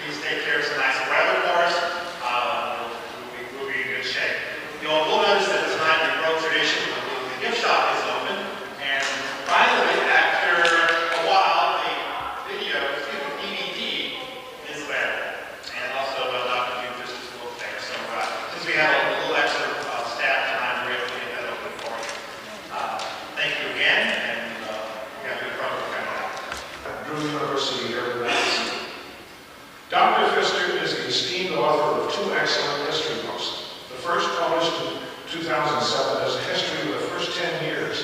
Please take care of some nice weather for us. We'll be in good shape. You'll notice that tonight we broke tradition. The gift shop is open. And finally, after a while, the DVD is there. And also Dr. Jude Pfister's book there. So since we have a little extra staff tonight, we're able to get that open for you. Thank you again, and we have a good program coming out. Drew University here in Madison. Dr. Pfister is the esteemed author of two excellent history books. The first, published in 2007, is a history of the first 10 years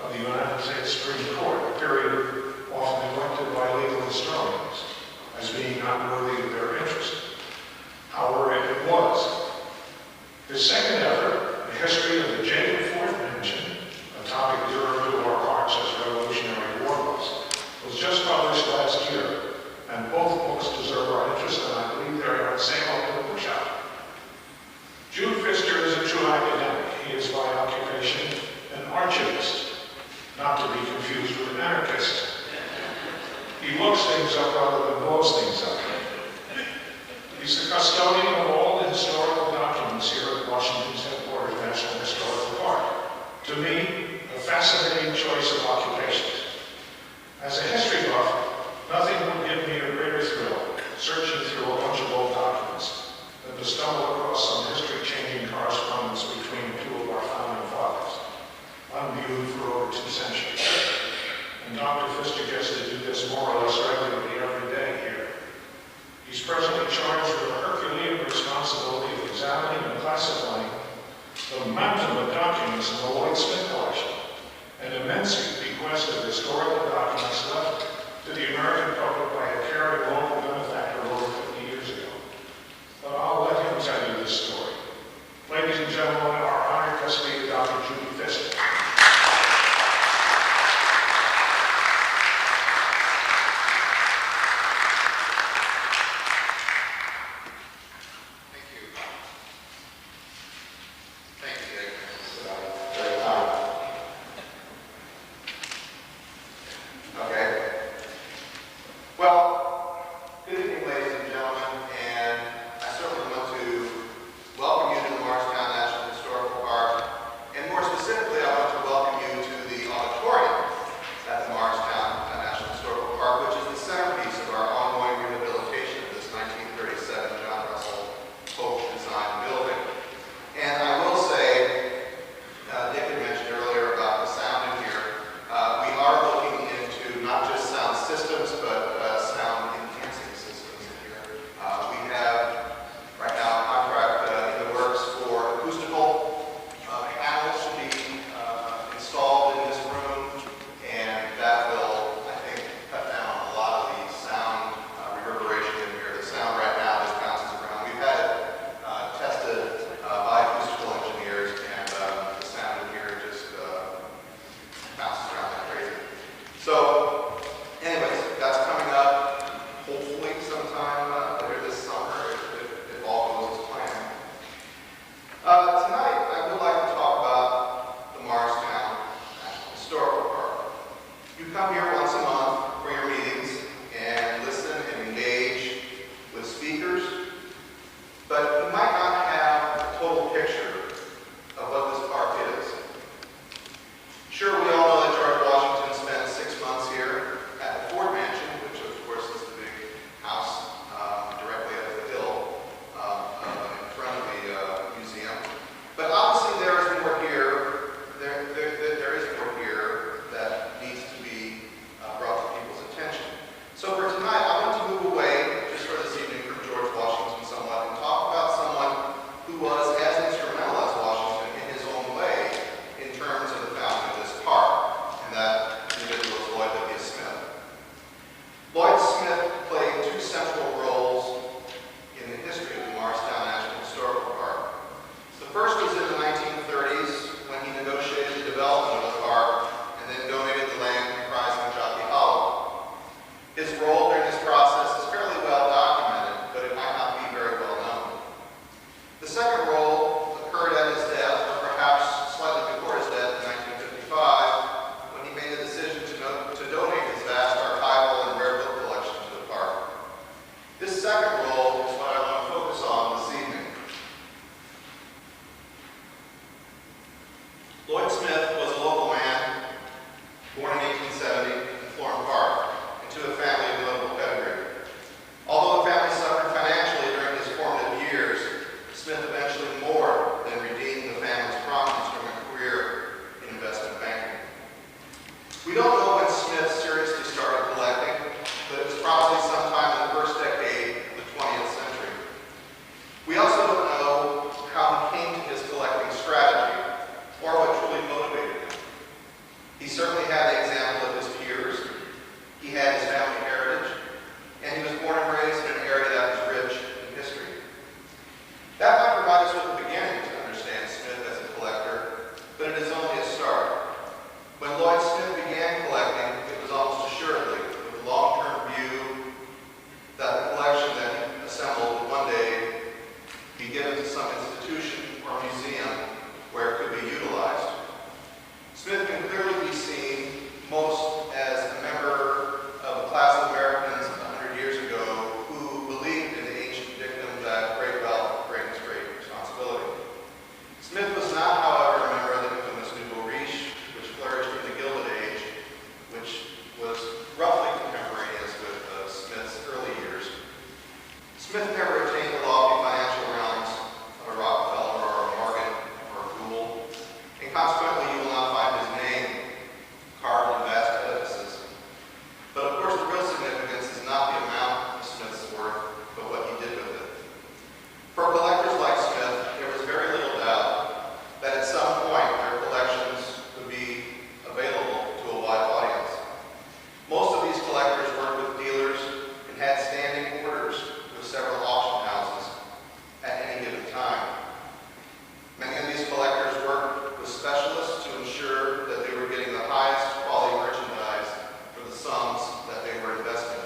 of the United States Supreme Court, a period often neglected by legal historians as being not worthy of their interest. However, it was. His second effort, The History of the Jacob IV Mansion, a topic dear to our hearts as Revolutionary War books, was just published last year. And both books deserve our interest, and I believe they're on sale at the bookshop. Jude Pfister is a true academic. He is by occupation an archivist, not to be confused with an anarchist. He looks things up rather than blows things up. He's the custodian of all the historical documents here at Washington's headquarters National Historical Park. To me, a fascinating choice of occupations. As a history buff, nothing would give me a greater thrill searching through a bunch of old documents than to stumble across some history-changing correspondence between two of our founding fathers, unviewed for over 2 centuries. And Dr. Pfister gets to do this more or less regularly every day here. He's presently charged with the Herculean responsibility of examining and classifying the mountain of documents in the Lloyd collection, an immense bequest of historical documents left to the American public by a caring local benefactor over 50 years ago. But I'll let him tell you this story. Ladies and gentlemen, our honored trustee, Dr. Jude Pfister. But second role is what I want to focus on this evening. Lloyd Smith was a local man, born in 1870 in Florham Park, into a family of notable pedigree. Although the family suffered financially during his formative years, Smith eventually more than redeemed the family's promise from a career in investment banking. We don't know when Smith seriously started collecting, but it was probably sometime in the first decade of the 20th century. We also don't know how he came to his collecting strategy or what truly motivated him. He certainly had the example of his peers. He had his family heritage, and he was born and raised in an area that was rich in history. That might provide us with a beginning to understand Smith as a collector, but it is only a start. When Lloyd Smith began collecting, it was almost assuredly with a long-term view that the collection that he assembled would one day be given to some institution or museum where it could be utilized. Smith can clearly be seen most as a member of a class of Americans 100 years ago who believed in the ancient dictum that great wealth brings great responsibility. Smith was not, however, a member of the infamous Nouveau Riche, which flourished in the Gilded Age, which was roughly contemporaneous with Smith's early years. Smith never attained the lofty financial realms of a Rockefeller or a Morgan or a Gould, and consequently you will not find his name carved in vast edifices. But of course the real significance is not the amount of Smith's work, but what he did with it. For collectors like Smith, there was very little doubt that at some point their collections would be available to a wide audience. Most of these collectors worked with dealers and had standing orders with several auction houses at any given time. Many of these collectors worked with specialists to ensure that they were getting the highest quality merchandise for the sums that they were investing.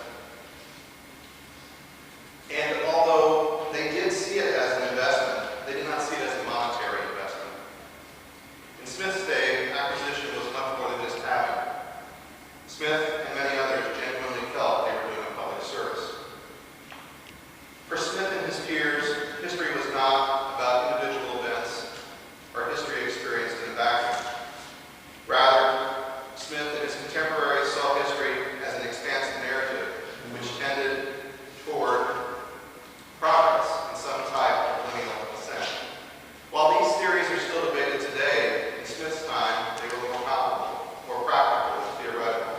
And although they did see it as an investment, they did not see it as a monetary investment. In Smith's day, acquisition was much more than just having. Smith and many others genuinely felt they were doing a public service. For Smith and his peers, history was not about individual events or history experienced in a vacuum. Rather, Smith and his contemporaries saw history as an expansive narrative which tended toward progress in some type of lineal ascent. While these theories are still debated today, in Smith's time they were more palpable, more practical, and theoretical.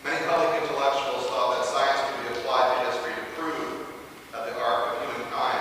Many public intellectuals thought that science could be applied to history to prove that the arc of humankind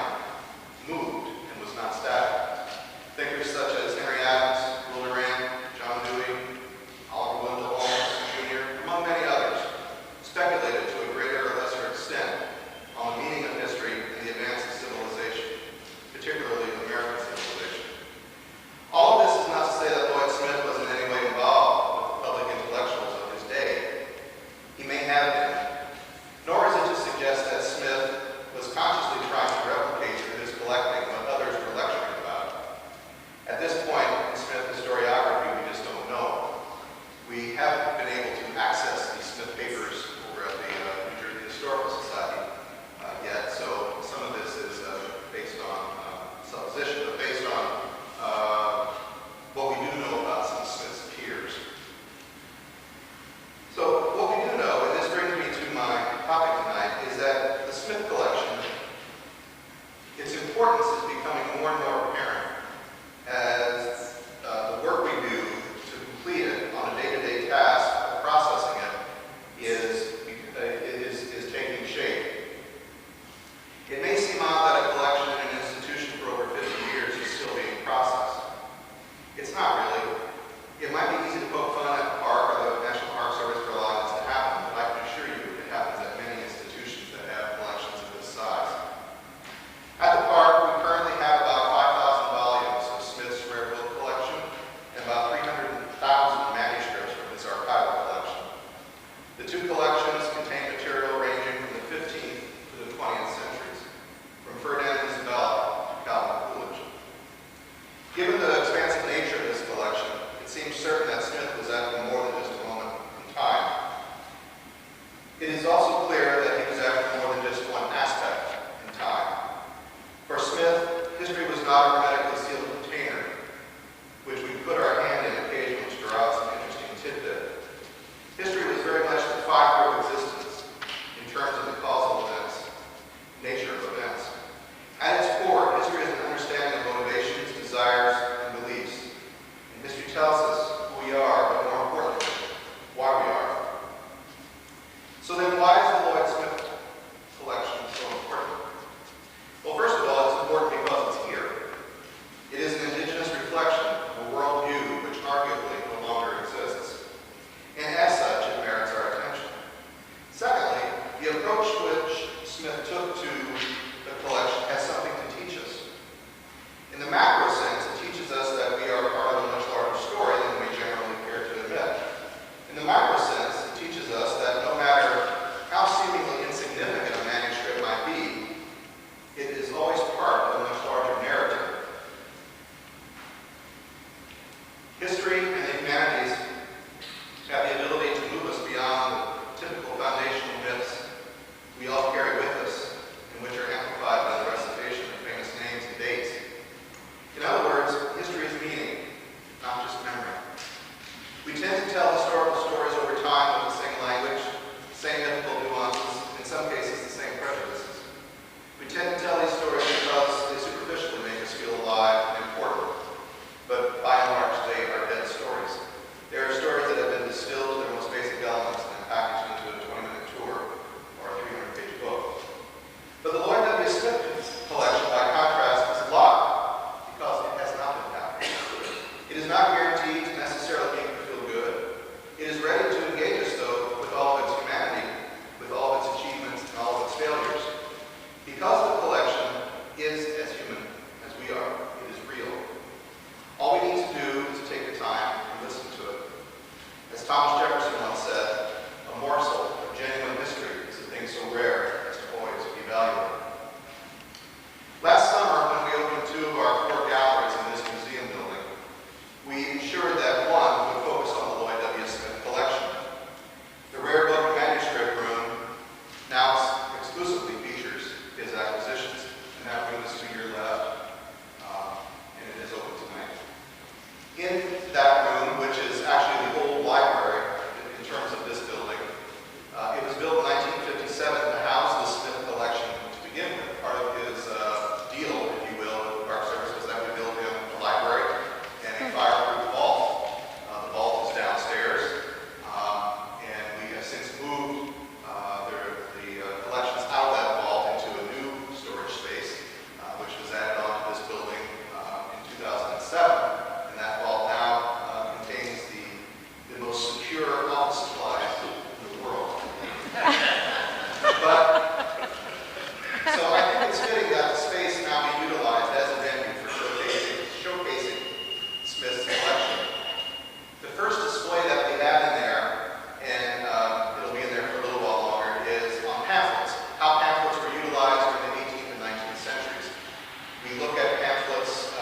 it's fitting that the space now be utilized as a venue for showcasing Smith's collection. The first display that we have in there, and it'll be in there for a little while longer, is on pamphlets. How pamphlets were utilized in the 18th and 19th centuries. We look at pamphlets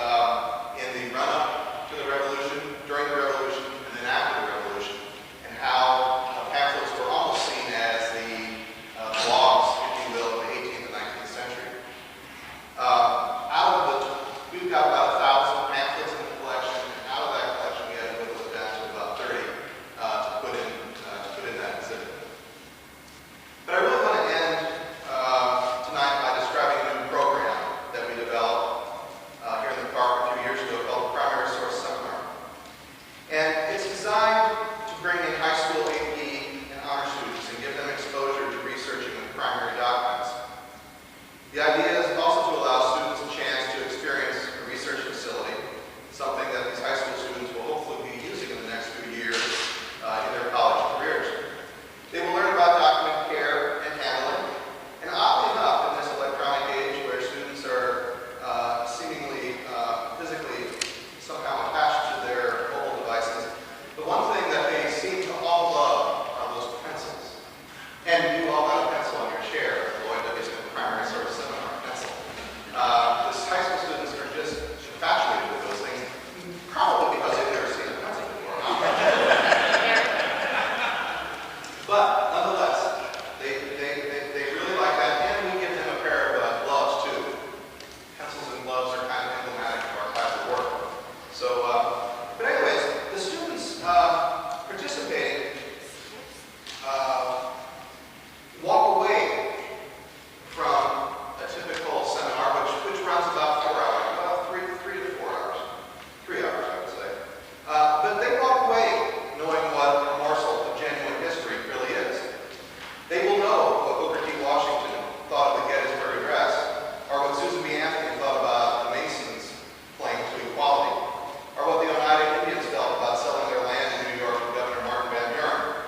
in the run-up to the Revolution, during the Revolution, and then after the Revolution, and how pamphlets were almost seen as the blogs, if you will, of the 18th and 19th century. We've got about 1,000 pamphlets in the collection, and out of that collection we had to whittle it down to about 30 to put in that exhibit. But I really want to end tonight by describing a new program that we developed here in the park a few years ago called the Primary Source Seminar. And it's designed to bring in high school AP and honor students and give them exposure to researching the primary documents. The idea is also to allow students a chance to experience a research facility, something that these high school students will hopefully be using in the next few years in their college careers. They will learn about document care and handling, and oddly enough, in this electronic age where students are seemingly physically somehow attached to their mobile devices, the one thing that they seem to all love are those pencils. And you all got a pencil on your chair, Lloyd W. Smith Primary Source Seminar pencil. These high school students are just infatuated with those things, probably because they've never seen a pencil before. But nonetheless, they really like that, and we give them a pair of gloves too. Pencils and gloves are kind of emblematic of our type of work. So, but anyways, the students participating walk away from a typical seminar, which runs about 4 hours, about 3 to 4 hours. 3 hours, I would say. But they walk away knowing what a morsel of genuine history really is. They will know what Booker T. Washington thought of the Gettysburg Address, or what Susan B. Anthony thought about the Masons playing to equality, or what the Oneida Indians felt about selling their land in New York to Governor Martin Van Buren.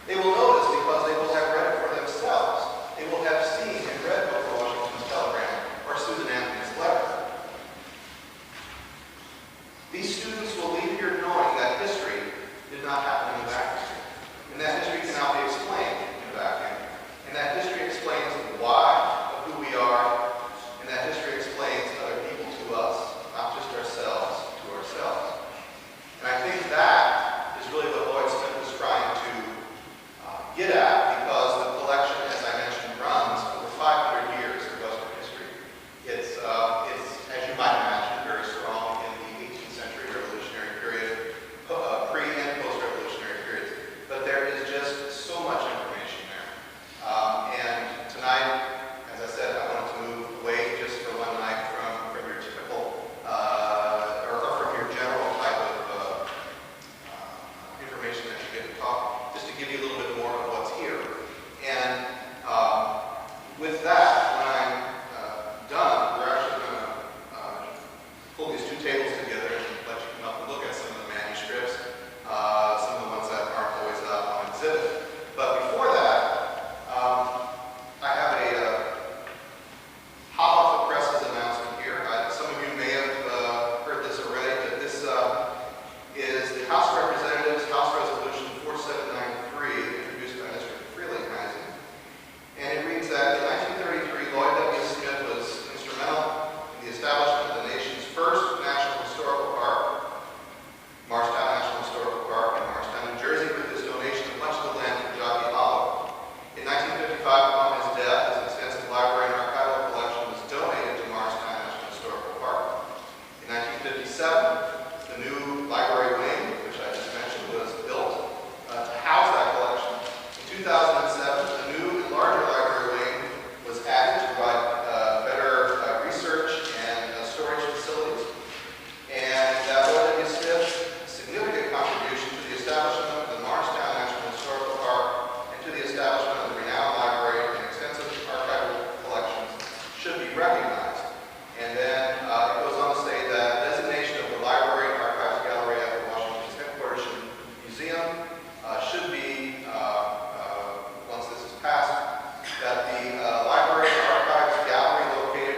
They will know this because they will have read it for themselves. They will have seen and read Booker Washington's telegram or Susan Anthony's letter. These students will leave here knowing that history did not happen in a vacuum, and that history cannot be explained in a vacuum, and that history explains the why of who we are, and that history explains other people to us, not just ourselves to ourselves. And I think that is really what Lloyd Smith was trying to get at, because the collection, as I mentioned, runs over 500 years of Western history. It's as you might imagine, very strong in the 18th century Revolutionary period, pre- and post-Revolutionary periods. But there is just so much information there. And tonight, as I said, I wanted to move away just for one night from your typical, or from your general type of information that you get to talk, just to give you a little bit more of what's here. And with that, when I'm done, we're actually going to pull these two tables together and let you come up and look at some of the manuscripts, some of the ones that aren't always up on exhibit. But before that, I have a hot off the presses announcement here. Some of you may have heard this already, but this is the House of Representatives House Resolution 4793, introduced by Mr. Frelinghuysen. And it reads that in 1933, Lloyd W. Smith was instrumental in the establishment of the nation's first national historical park, Morristown National Historical Park in Morristown, New Jersey, with his donation of much of the land from Jockey Hollow. In 1955, upon his death, his extensive library and archival collection was donated to Morristown National Historical Park. In 1957, the new library wing, which I just mentioned, was built to house that collection. In 2007, a new and larger library wing was added to provide better research and storage facilities. And Lloyd W. Smith's significant contribution to the establishment of the Morristown National Historical Park and to the establishment of the renowned library and extensive archival collections should be recognized. And then it goes on to say that designation of the library and archives gallery at the Washington's headquarters museum should be, once this is passed, that the library and archives gallery located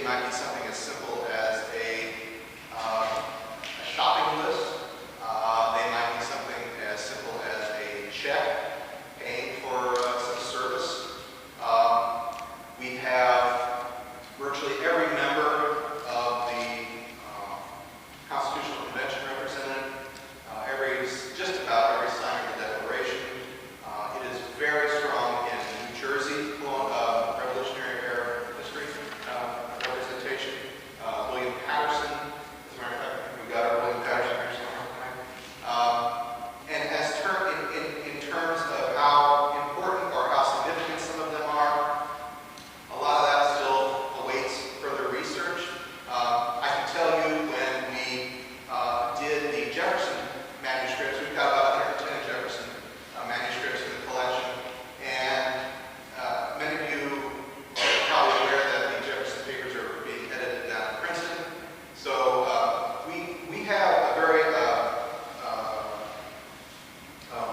might be something as simple as a shopping list. They might be something as simple as a check paying for some service. We have virtually every member of the Constitutional Convention represented, just about every signer of the Declaration. It is very strong in New Jersey, Revolutionary Era history representation. William Patterson, as a matter of fact, we got our William Patterson here somewhere tonight. And in terms of how important or how significant some of them are, a lot of that still awaits further research. I can tell you when we did the Jefferson manuscripts, we've got about 110 Jefferson manuscripts in the collection, and many of you are probably aware that the Jefferson papers are being edited down in Princeton. So we have a very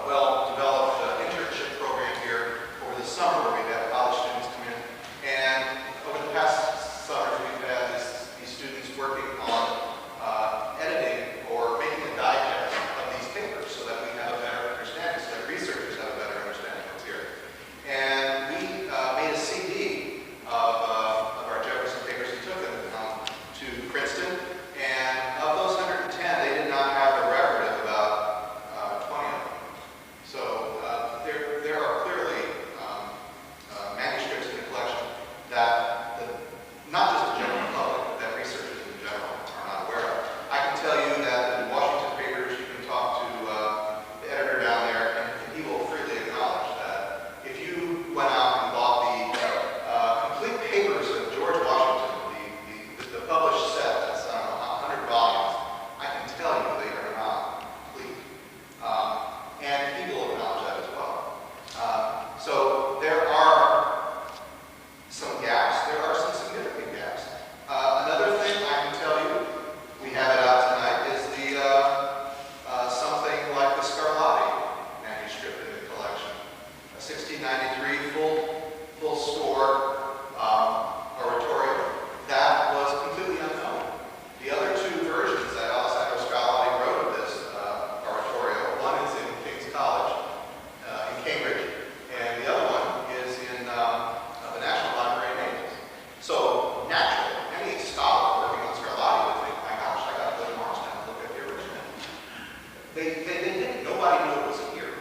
well-developed internship program here over the summer where we have college students come in, and over the past summers we've had these students working on editing or making a digest of these papers so that we have a better understanding, so that researchers have a better understanding of what's here. And we made a CD of our Jefferson papers and took them to Princeton. And of those 110, they did not have a record of about 20 of them. So there are clearly manuscripts in the collection that not just the general public, but that researchers in general are not aware of. I can tell you that in Washington papers, you can talk to the editor down there, and he will freely acknowledge that if you went out and bought the complete papers of George Washington, the published set, that's 100 volumes, I can tell you they are not complete. And he will acknowledge that as well. So there are some gaps. There are some significant gaps. Another thing I can tell you, we have it out tonight, is the something like the Scarlatti manuscript in the collection. A 1693 full score oratorio that was completely unknown. The other two versions that Alessandro Scarlatti wrote of this oratorio, one is in King's College in Cambridge, and the other one is in the National Library in Naples. So naturally, any scholar working on Scarlatti would think, my gosh, I got to go to Morristown and look at the original. They didn't. Nobody knew it was here.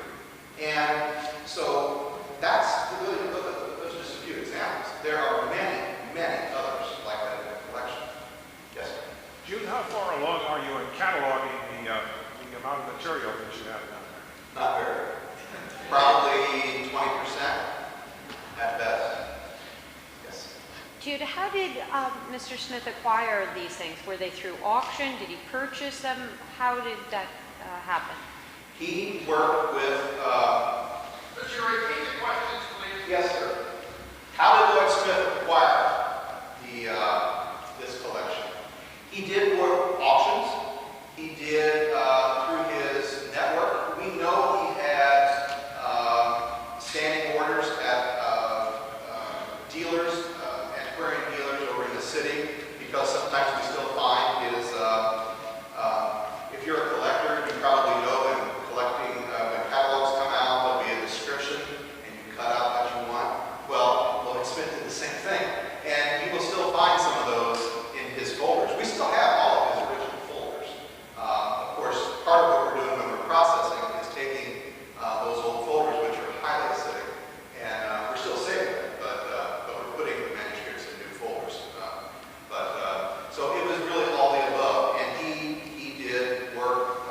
And so that's really, those are just a few examples. There are many, many others like that in the collection. Yes, sir. Jude, how far along are you in cataloging the amount of material that you have down there? Not very. Probably 20% at best. Yes. Jude, how did Mr. Smith acquire these things? Were they through auction? Did he purchase them? How did that happen? He worked with... Could you repeat the questions, please? Yes, sir. How did Lloyd Smith acquire this collection? He did work auctions. He did through his network. We know he had standing orders at dealers, antiquarian dealers over in the city, because sometimes we still find his, if you're a collector, you probably know when catalogs come out, there'll be a description, and you cut out what you want. Well, Lloyd Smith did the same thing. And you will still find some of those in his folders. We still have all of his original folders. Of course, part of what we're doing when we're processing is taking those old folders, which are highly acidic, and we're still saving them, but we're putting the manuscripts in new folders. So it was really all the above, and he did work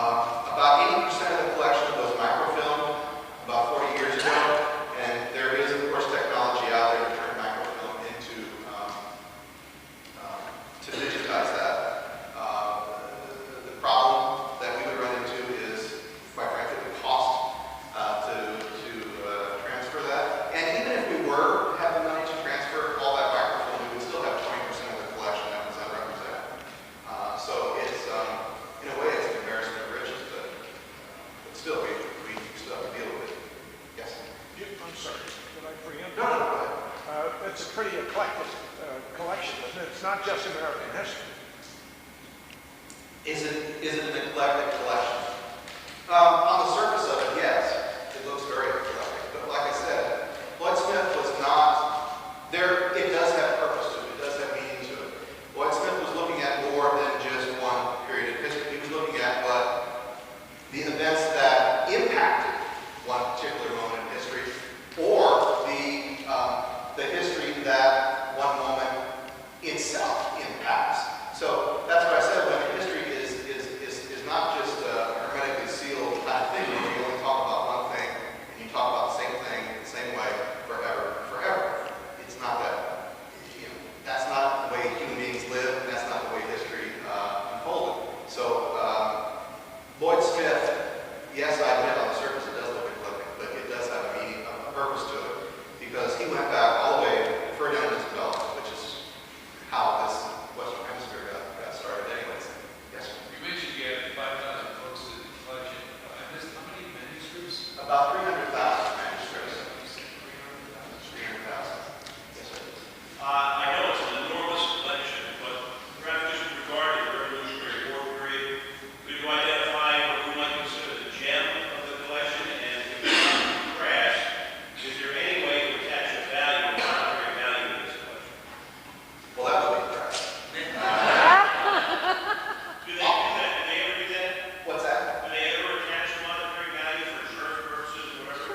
About 80% of the collection was microfilm about 40 years ago, and there is, of course, technology out there to turn microfilm into, to digitize that. The problem that we would run into is, quite frankly, the cost to transfer that. And even if we were to have the money to transfer all that microfilm, we would still have 20% of the collection that was unrepresented. So it's, in a way, it's an embarrassment of riches, but still, we still have to deal with it. Yes? I'm sorry, did I preempt? No, go ahead. It's a pretty eclectic collection, isn't it? It's not just American history. Is it an eclectic collection? On the surface of it, yes. It looks very eclectic. But like I said, Lloyd Smith was not there. It does have purpose to it. It does have meaning to it. Lloyd Smith was looking at more than just one period of history. He was looking at what the events that impacted one particular moment in history, or the history that one moment itself impacts. So that's what I said, when history is not just a hermetically sealed kind of thing where you only talk about one thing and you talk about the same thing the same way forever. It's not that, that's not the way human beings live, and that's not the way history unfolded. So Lloyd Smith, yes, I admit on the surface it does look eclectic, but it does have a meaning, a purpose to it, because he went back all the way further down his development, which is how this Western Hemisphere got started anyways. Yes, sir. You mentioned you had 5,000 books in the collection. I missed how many manuscripts? About 300,000 manuscripts. 300,000. Yes, sir. I know it's an enormous collection, but perhaps just with regard to the Revolutionary War period, could you identify what you might consider the gem of the collection? And if it's not brass, is there any way to attach a value, a monetary value to this collection? Well, that would be correct. Do they ever do that? What's that? Do they ever attach a monetary value for insurance purposes or whatever?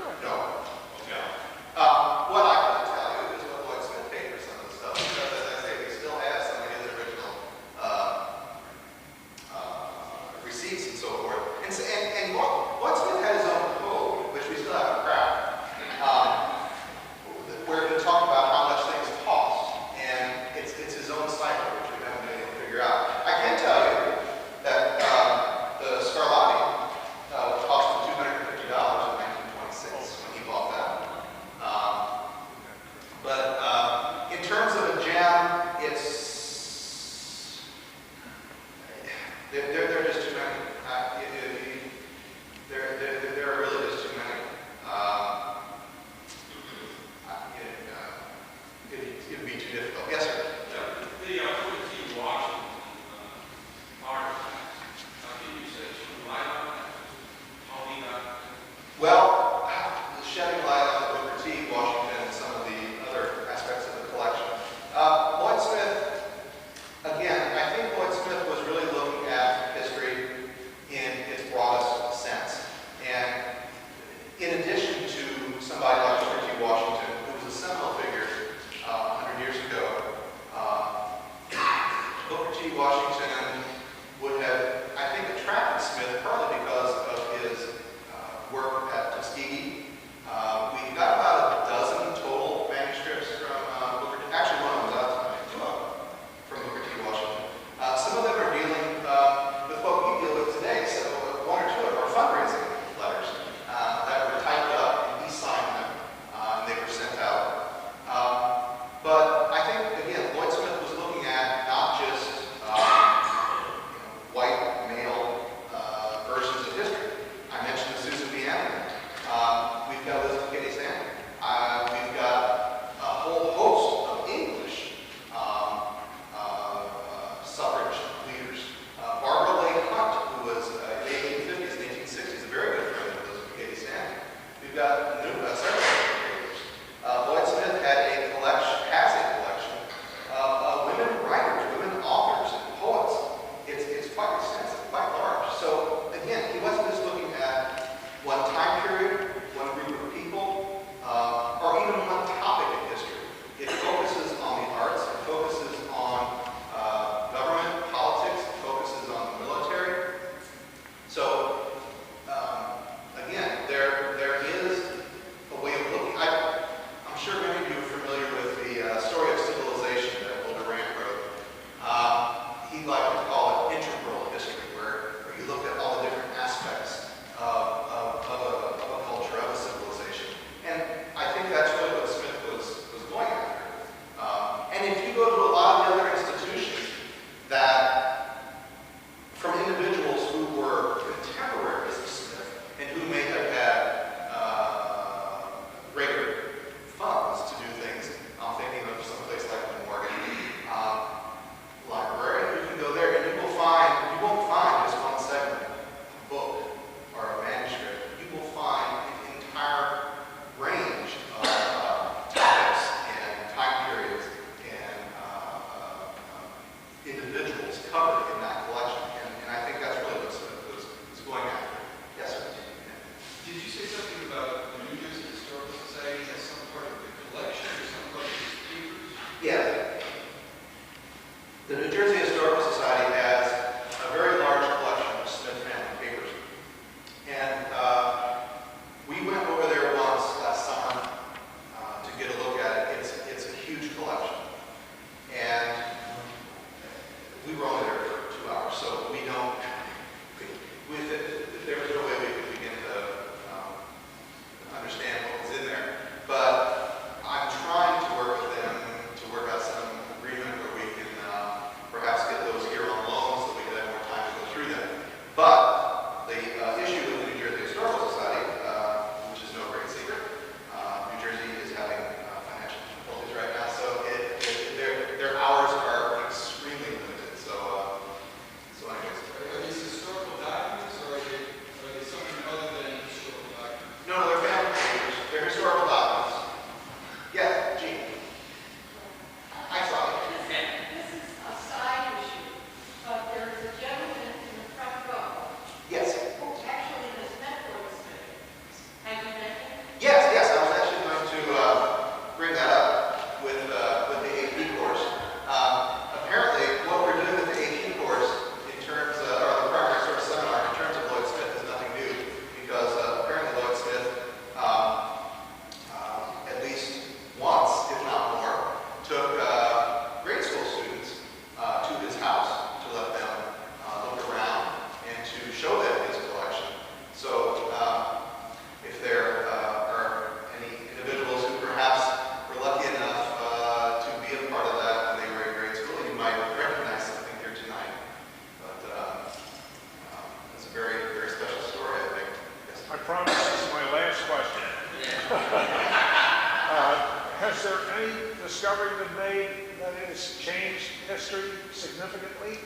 has there any discovery been made that it has changed history significantly,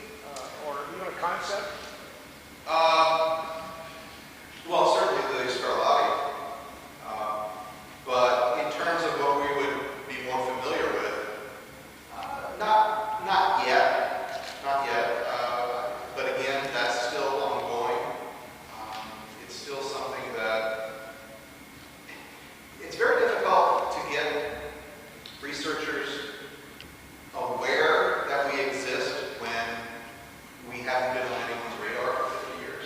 or even a concept? Well, certainly the Scarlatti. But in terms of what we would be more familiar with, not yet. Not yet. But again, that's still ongoing. It's still something that it's very difficult to get researchers aware that we exist when we haven't been on anyone's radar for 50 years.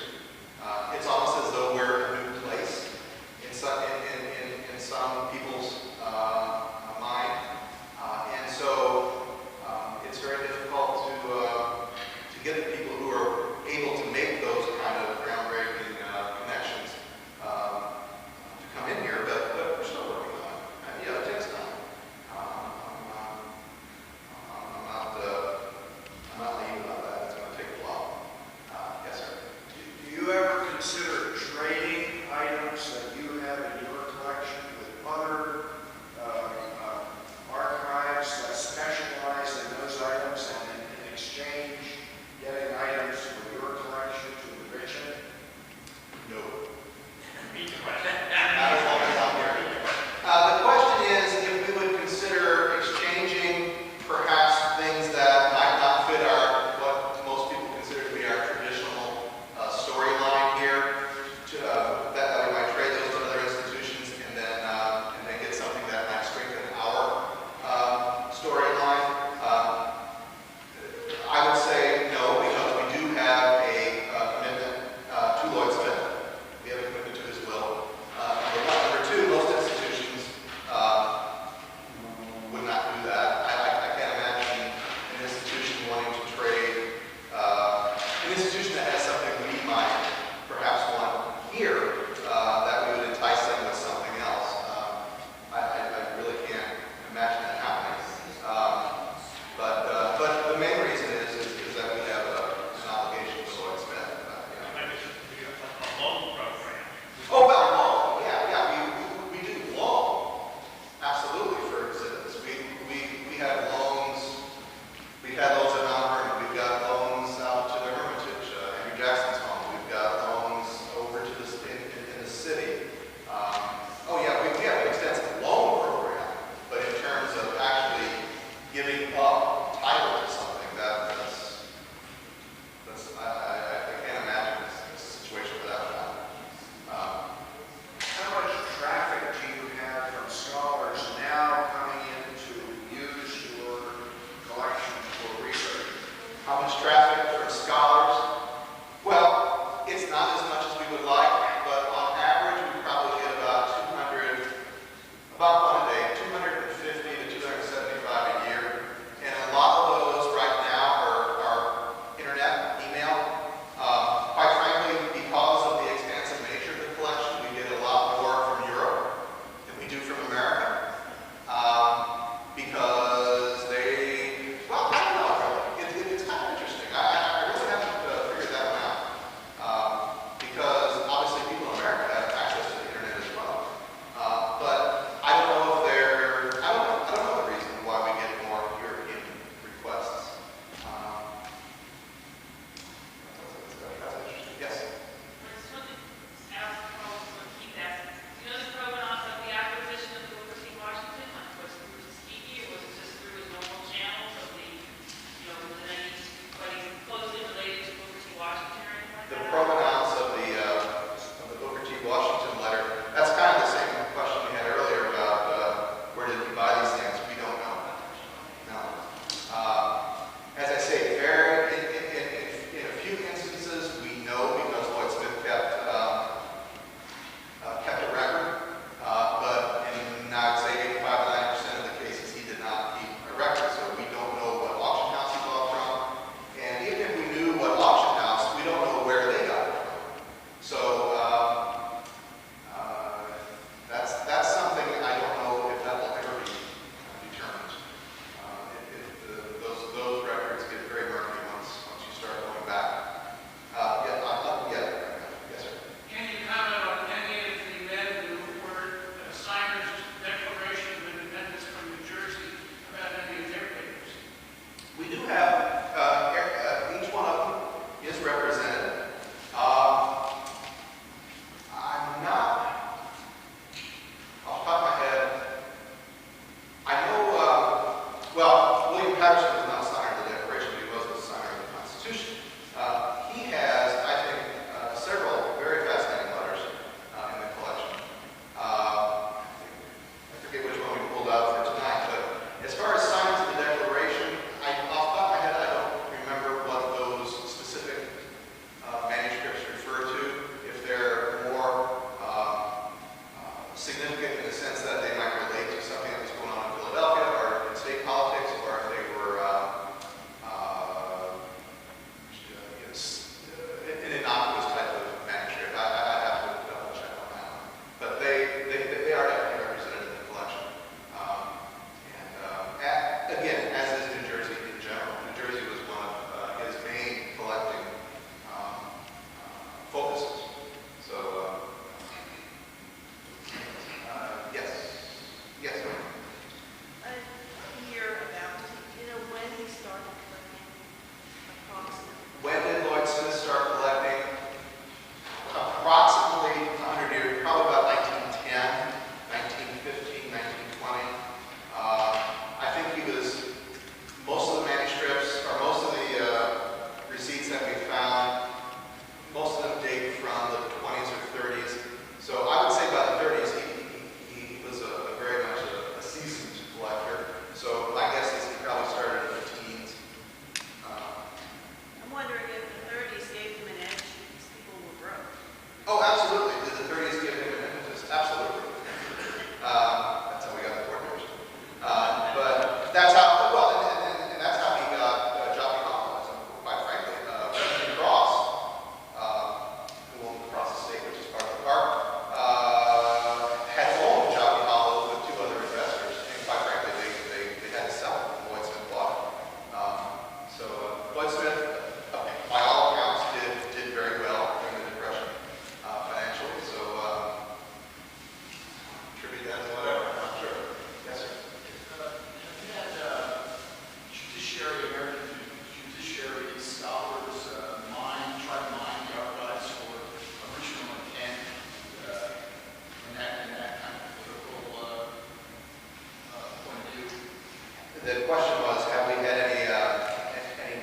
The question was, have we had any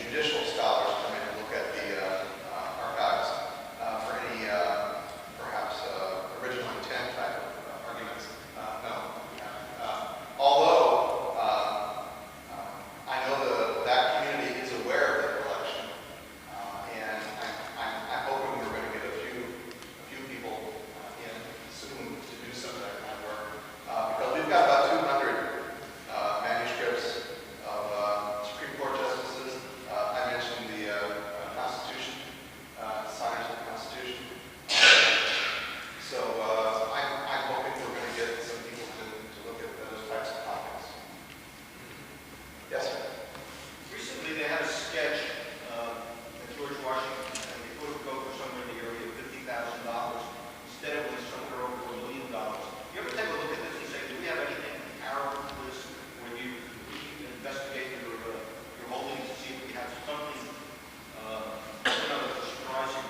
judicial scholars come in and look at the archives for any perhaps original intent type of arguments? No. Although I know that community is aware of the collection, and I'm hoping we're going to get a few people in soon to do some of that kind of work, because we've got about 200 manuscripts of Supreme Court justices. I mentioned the Constitution, signers of the Constitution. So I'm hoping we're going to get some people to look at those types of topics. Yes, sir. Recently, they had a sketch at George Washington, and they thought it would go for somewhere in the area of $50,000. Instead, it went somewhere over $1 million. You ever take a look at this and say, do we have anything comparable to this, when you investigate your holdings to see if we have something, that's surprising?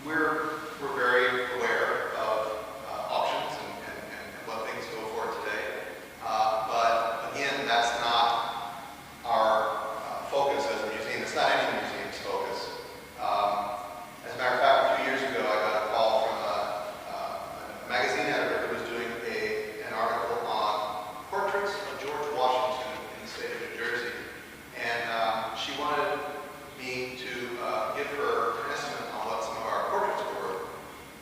We're very aware of auctions and what things go for today. But again, that's not our focus as a museum. It's not any museum's focus. As a matter of fact, a few years ago, I got a call from a magazine editor who was doing an article on portraits of George Washington in the state of New Jersey. And she wanted me to give her an estimate on what some of our portraits were worth.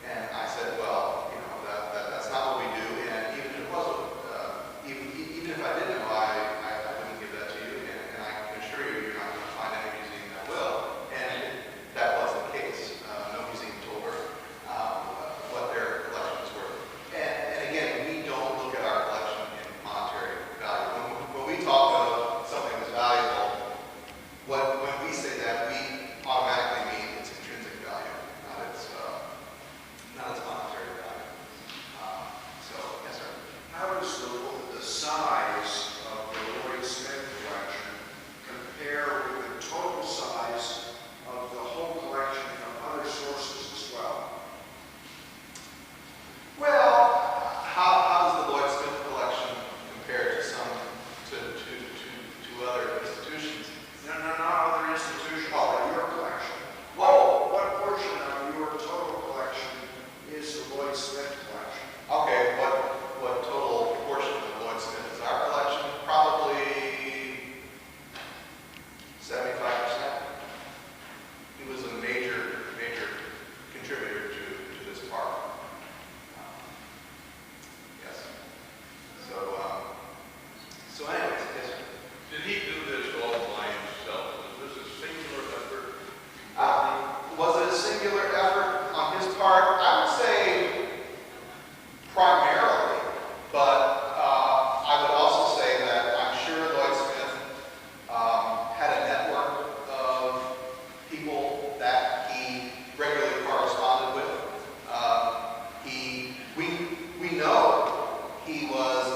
And I said, well, that's not what we do. And even if it was, even if I did know, I wouldn't give that to you. And I can assure you, you're not going to find any museum that will. And that was the case. No museum told her what their collection was worth. And again, we don't look at our collection in monetary value. When we talk of something that's valuable, when we say that, we automatically mean its intrinsic value, not its monetary value. So, yes, sir. How does the size of the Lloyd Smith collection compare with the total size of the whole collection from other sources as well? Well, how does the Lloyd Smith collection compare to other institutions? No, not other institutions, but your collection. Well, What portion of your total collection is the Lloyd Smith collection? okay, what total proportion of Lloyd Smith is our collection? Probably 75%. He was a major contributor to this park. Yes. So anyways, yes, sir. Did he do this all by himself? Was this a singular effort? Was it a singular effort on his part? I would say primarily, but I would also say that I'm sure Lloyd Smith had a network of people that he regularly corresponded with. We know he was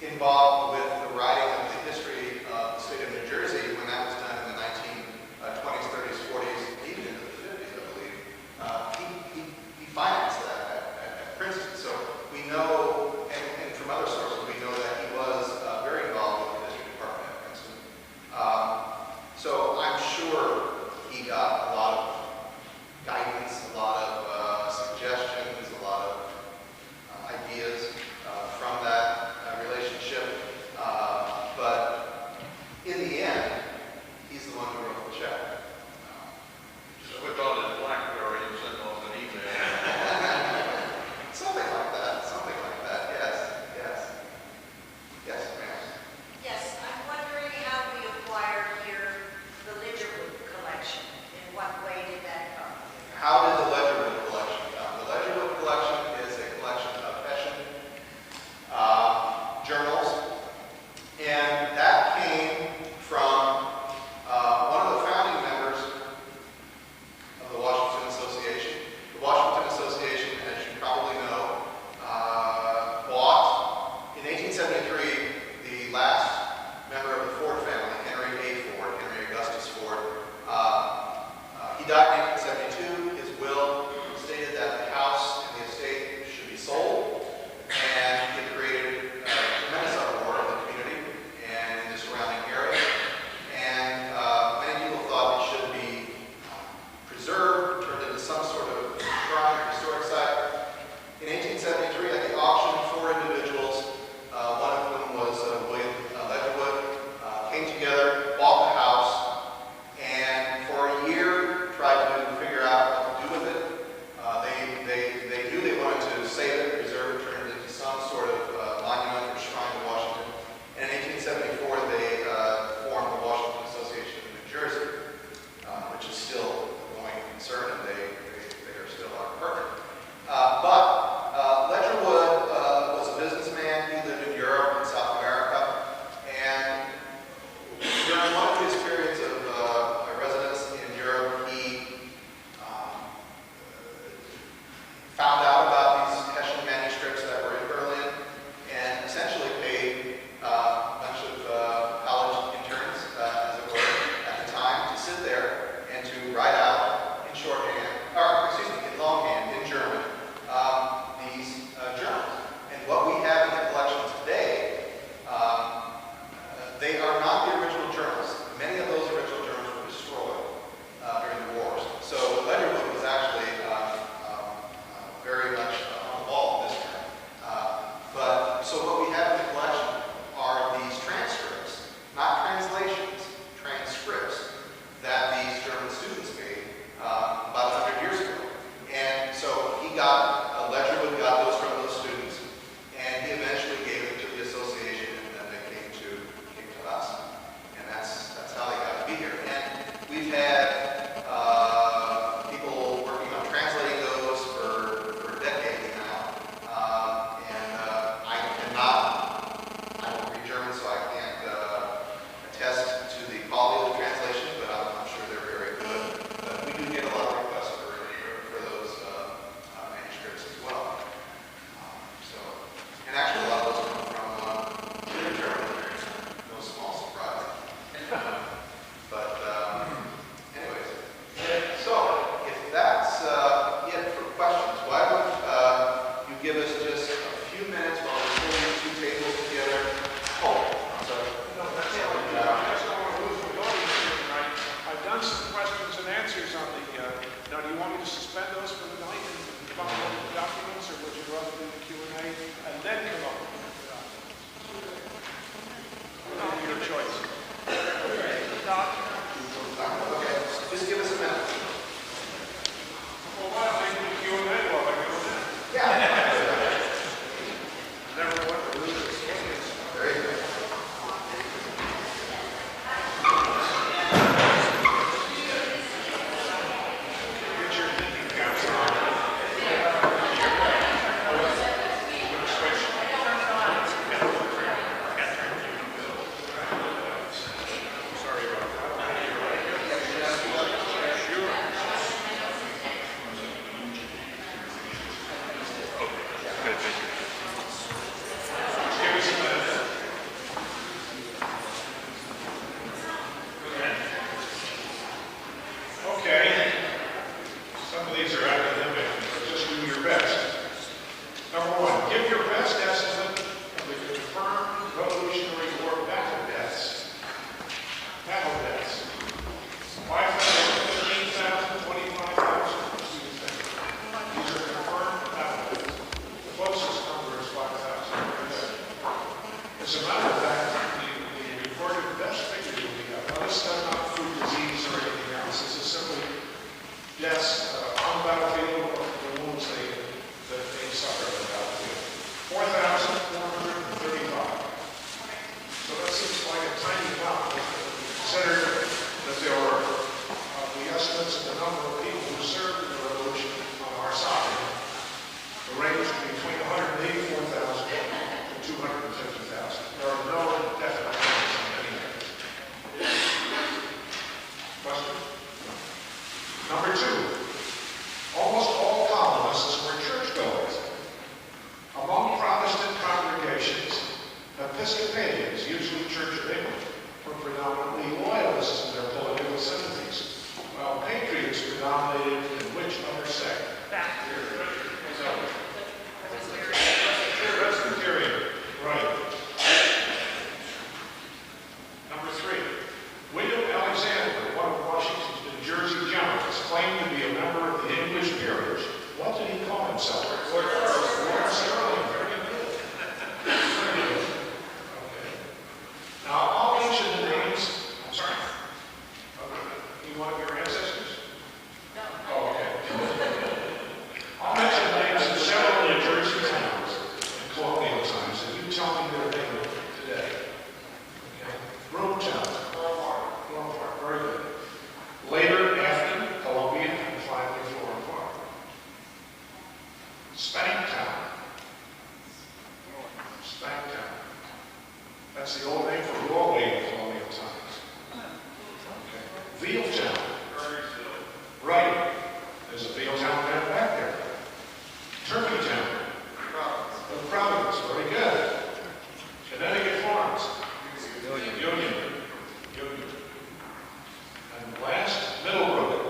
involved with the writing of the history of the state of New Jersey when that was done in the 1920s, 30s, 40s, even into the 50s, I believe. He financed that at Princeton. So we know, and from other sources, we know that he was very involved with the history department at Princeton. So I'm sure he got a lot of guidance, a lot of suggestions, a lot of ideas from that relationship. But in the end, he's the one who wrote the check. Just put on his BlackBerry and send off an email. Something like that, yes. Yes, ma'am. Yes, I'm wondering how we acquired here the Ledgerwood collection. In what way did that come? How did the Ledgerwood collection come? The Ledgerwood collection is a collection of Hessian journals, and that came from one of the founding members of the Washington Association. The Washington Association, as you probably know, bought in 1873 the last member of the Ford family, Henry Augustus Ford. He died in 1872. His will stated that the house and the estate should be sold, and it created Ledgerwood got those from those students, and he eventually gave them to the association, and then they came to us. And that's how they got to be here. And we've had people working on translating those for decades now. I don't read German, so I can't attest to the quality of the translation, but I'm sure they're very good. But we do get a lot of requests for those manuscripts as well. And actually a lot of those come from Germany. No small surprise. Anyways, so if that's it for questions, why don't you give us just a few minutes while we're pulling these two tables together? Oh, I'm sorry. No, that's not what I don't want to lose my audience here tonight. I've done some questions and answers on the, now do you want me to suspend those for the night and come up with the documents, or would you rather do the Q&A and then come up with the documents? Your choice. Okay, just give us a minute. Well, why don't I do the Q&A while I go in? Yeah. Never want to lose this. Very good. Get your thinking caps on. Sorry about that. Sure. Give us a minute. Okay. Some of these are academic, but just do your best. Number one, give your best estimate of the confirmed Revolutionary War battle deaths. Battle deaths. 5,000, 15,000, 25,000. What do you think? These are confirmed battle deaths. The closest number is 5,000. As a matter of fact, the recorded death figure will be up. Now, this is not food disease or anything else. This is simply deaths on the battlefield or the wounds that they suffered on the battlefield. 4,435. So that seems like a tiny amount. Consider that there were the estimates of the number of people who served in the revolution on our side. The range between 184,000 and 250,000. There are no definite numbers on any of it. Question? Number two, almost all colonists were churchgoers. Among Protestant congregations, Episcopalians, usually Church of England, were predominantly loyalists in their political sympathies, while patriots predominated in which other sect? Presbyterian. Right. Number three, William Alexander, one of Washington's New Jersey generals, claimed to be a member of the English peerage. What did he call himself? Lord Sterling. Very good. Very good. Okay. Now, I'll mention the names. I'm sorry. You want your ancestors? No. Oh, okay. I'll mention the names of several New Jersey towns in colonial times, and you tell me their name today. Okay. Broomtown. Florham Park. Very good. Later, Afton, Columbia, and finally Florham Park. Spanktown. Spanktown. That's the old name for Galway in colonial times. Okay. Vealtown. Right. There's a Vealtown down back there. Turkeytown. The Providence. Very good. Connecticut Farms. Union. And last, Middlebrook.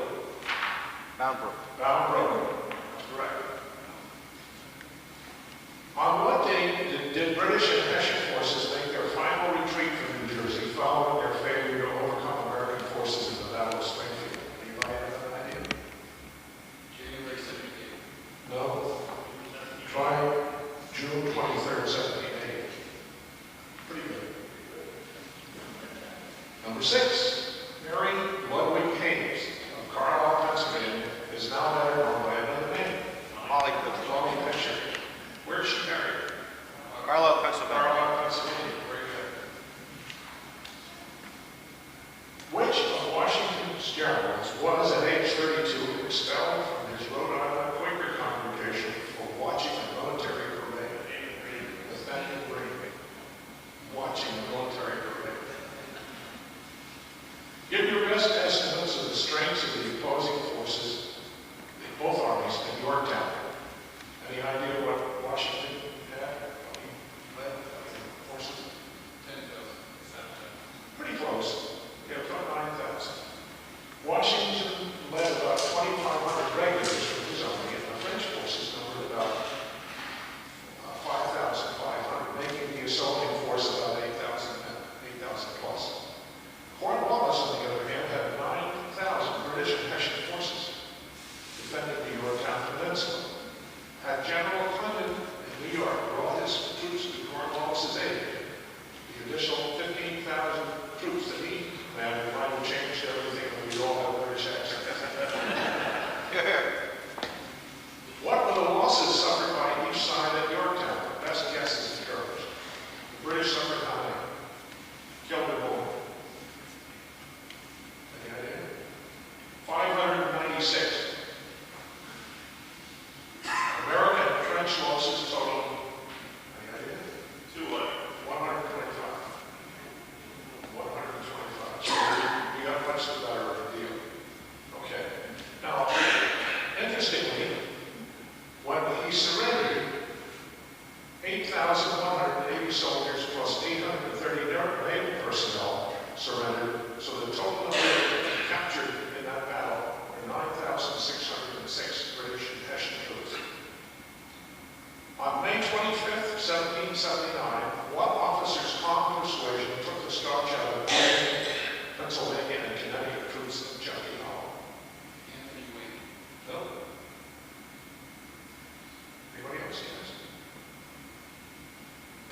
Boundbrook. That's correct. On what date did British and Hessian forces make their final retreat from New Jersey following their failure to overcome American forces in the Battle of Springfield? Anybody have an idea? January 17th. No. Try June 23rd, 1780. Pretty good. Number six, Mary Ludwig Hayes of Carlisle, Pennsylvania, is now better known by another name. Molly Cook. Yorktown. Any idea what Washington had? Forces? 10,000. Pretty close. Yeah, about 9,000. Washington led about 2,500 regulars from his army, and the French forces numbered about 5,500, making the assaulting force about 8,000 plus. Cornwallis, on the other hand, had 9,000 British and Hessian forces defending the Yorktown Peninsula. Had General Clinton in New York brought his troops to Cornwallis's aid, the additional 15,000 troops that he commanded might have changed everything, and we'd all have British accents. What were the losses suffered by each side at Yorktown? Best guess is encouraged. The British suffered how many? Killed them all. Any idea? 596. American and French losses total. Any idea? 125. 125. So we got much the better of the deal. Okay. Now, interestingly, when he surrendered, 8,180 soldiers plus 830 naval personnel surrendered, so the total number captured in that battle were 9,606 British and Hessian troops. On May 25th, 1779, what officer's calm persuasion took the Scotch out of Pennsylvania and Connecticut troops at Junkie Hollow? Anthony Wade. No? Anybody else guess?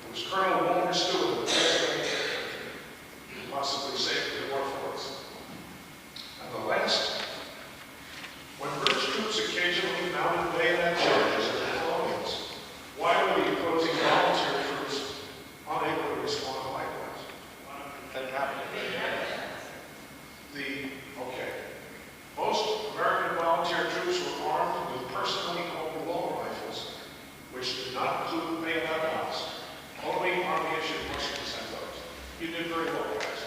It was Colonel Walter Stewart, the who possibly saved the war for us. And the last, when British troops occasionally mounted bayonet charges at the colonials, why were the opposing volunteer troops unable to respond likewise? That happened. Most American volunteer troops were armed with personally owned long rifles, which did not include bayonet rounds. Only Army-issued Russian sent those. You did very well, guys.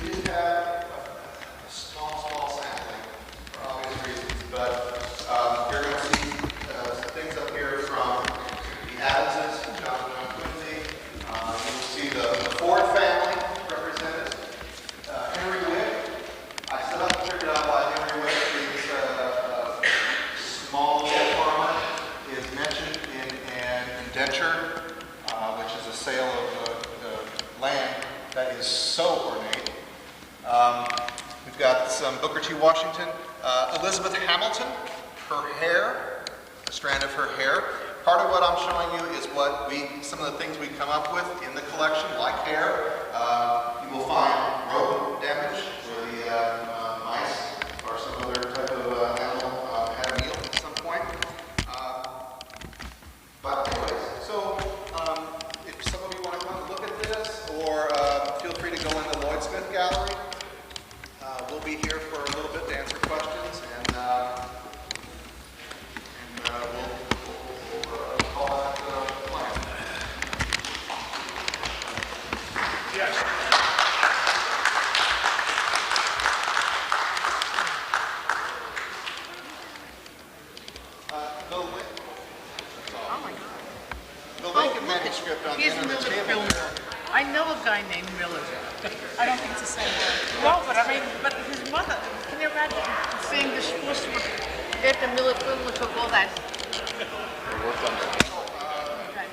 We did have a small sampling for obvious reasons, but you're going to see some things up here from the Adamses, John and Quincy. You will see the Ford family represented. Henry Wick. I set up and figured out why Henry Wick, his small farm, is mentioned in an indenture, which is a sale of land that is so ornate. We've got some Booker T. Washington. Elizabeth Hamilton, her hair, a strand of her hair. Part of what I'm showing you is some of the things we come up with in the collection, like hair. You will find rodent damage where the mice or some other type of animal had a meal at some point. But anyways, so if some of you want to come and look at this, or feel free to go in the Lloyd Smith Gallery. We'll be here for a little bit to answer questions, and we'll call that the plan. Yes. The Lincoln manuscript on the Here's end of the Miller table Miller. there. I know a guy named Miller. I don't think it's the same one. No, but I mean, but his mother, can you imagine seeing this supposed to be after Miller took all that? Okay.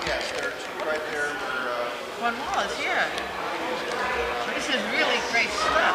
Yes, there are two right there. One was, yeah. This is really great stuff.